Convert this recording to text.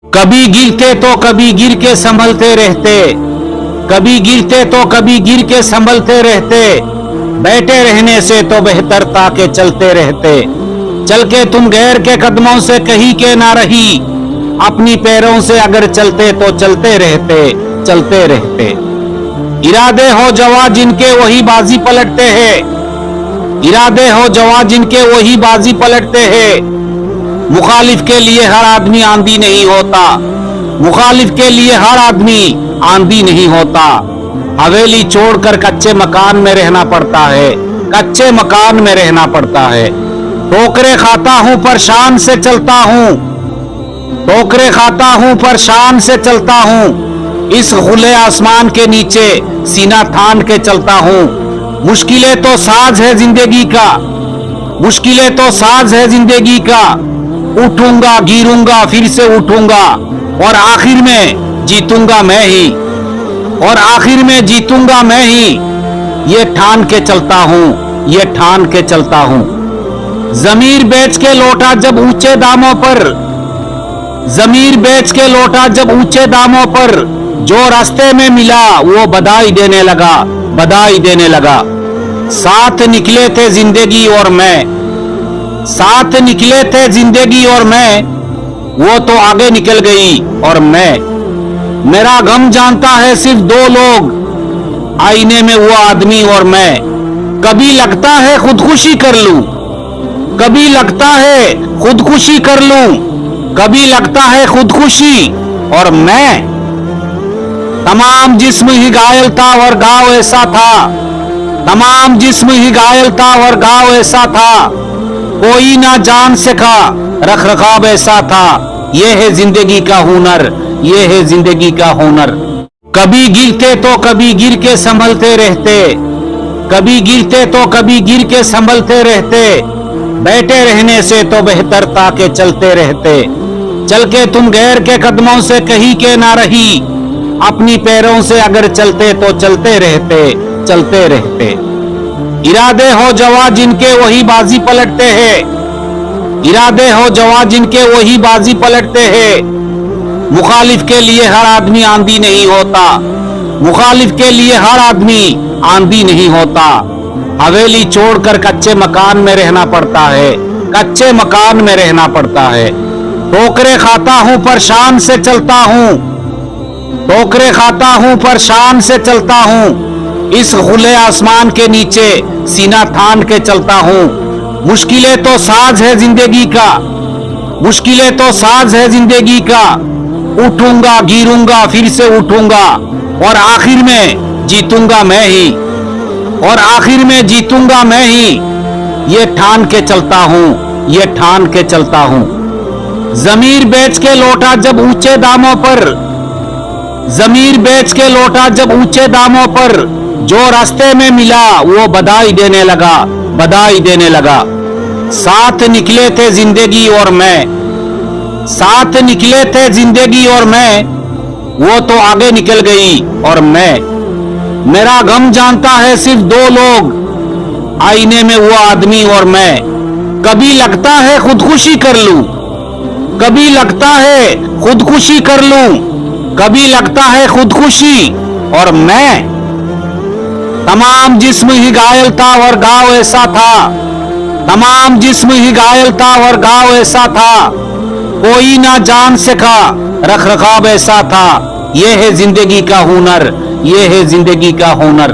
कभी गिरते तो कभी गिर के संभलते रहते, कभी गिरते तो कभी गिर के संभलते रहते, बैठे रहने से तो बेहतर ताके चलते रहते। चल के तुम गैर के कदमों से कहीं के ना रही, अपनी पैरों से अगर चलते तो चलते रहते, चलते रहते। इरादे हो जवा जिनके वही बाजी पलटते हैं, इरादे हो जवा जिनके वही बाजी पलटते हैं। मुखालिफ के लिए हर आदमी आंधी नहीं होता, मुखालिफ के लिए हर आदमी आंधी नहीं होता। हवेली छोड़कर कच्चे मकान में रहना पड़ता है, कच्चे मकान में रहना पड़ता है। ठोकरे खाता हूं पर शान से चलता हूं, ठोकरे खाता हूं पर शान से चलता हूं। इस खुले आसमान के नीचे सीना थान के चलता हूं। मुश्किलें तो साज है जिंदगी का, मुश्किलें तो साज है जिंदगी का। उठूंगा गिरूंगा फिर से उठूंगा, और आखिर में जीतूंगा मैं ही, और आखिर में जीतूंगा मैं ही। ये ठान के चलता हूं, ये ठान के चलता हूं। जमीर बेच के लौटा जब ऊंचे दामों पर, जमीर बेच के लौटा जब ऊंचे दामों पर। जो रास्ते में मिला वो बधाई देने लगा, बधाई देने लगा। साथ निकले थे जिंदगी और मैं, साथ निकले थे जिंदगी और मैं। वो तो आगे निकल गई और मैं। मेरा गम जानता है सिर्फ दो लोग, आईने में वो आदमी और मैं। कभी लगता है खुदकुशी कर लूं, कभी लगता है खुदकुशी कर लूं, कभी लगता है खुदकुशी और मैं। तमाम जिस्म ही घायल था और घाव ऐसा था, तमाम जिस्म ही घायल था और घाव ऐसा था। कोई ना जान सका रख रखाव ऐसा था। ये है जिंदगी का हुनर, ये है जिंदगी का हुनर। कभी गिरते तो कभी गिर के संभलते रहते, कभी गिरते तो कभी गिर के संभलते रहते। बैठे रहने से तो बेहतर ताके चलते रहते। चल के तुम गैर के कदमों से कहीं के ना रही, अपनी पैरों से अगर चलते तो चलते रहते, चलते रहते। इरादे हो जवा जिनके वही बाजी पलटते हैं, इरादे हो जवा जिनके वही बाजी पलटते हैं। मुखालिफ के लिए हर आदमी आंधी नहीं होता, मुखालिफ के लिए हर आदमी आंधी नहीं होता। हवेली छोड़कर कच्चे मकान में रहना पड़ता है, कच्चे मकान में रहना पड़ता है। ठोकरे खाता हूं पर शान से चलता हूं, ठोकरे खाता हूं पर शान से चलता हूं। इस खुले आसमान के नीचे सीना थान के चलता हूं। मुश्किलें तो साज है जिंदगी का, मुश्किलें तो साज है जिंदगी का। उठूंगा गिरूंगा फिर से उठूंगा, और आखिर में जीतूंगा मैं ही, और आखिर में जीतूंगा मैं ही। ये ठान के चलता हूं, ये ठान के चलता हूं। जमीर बेच के लौटा जब ऊंचे दामों पर, जमीर बेच के लौटा जब ऊंचे दामों पर। जो रास्ते में मिला वो बधाई देने लगा, बधाई देने लगा। साथ निकले थे जिंदगी और मैं, साथ निकले थे जिंदगी और मैं। वो तो आगे निकल गई और मैं। मेरा गम जानता है सिर्फ दो लोग, आईने में वो आदमी और मैं। कभी लगता है खुदकुशी कर लूं, कभी लगता है खुदकुशी कर लूं, कभी लगता है खुदकुशी और मैं। तमाम जिस्म ही घायल था और घाव ऐसा था, तमाम जिस्म ही घायल था और घाव ऐसा था। कोई ना जान सका रख रखाव ऐसा था। ये है जिंदगी का हुनर, ये है जिंदगी का हुनर।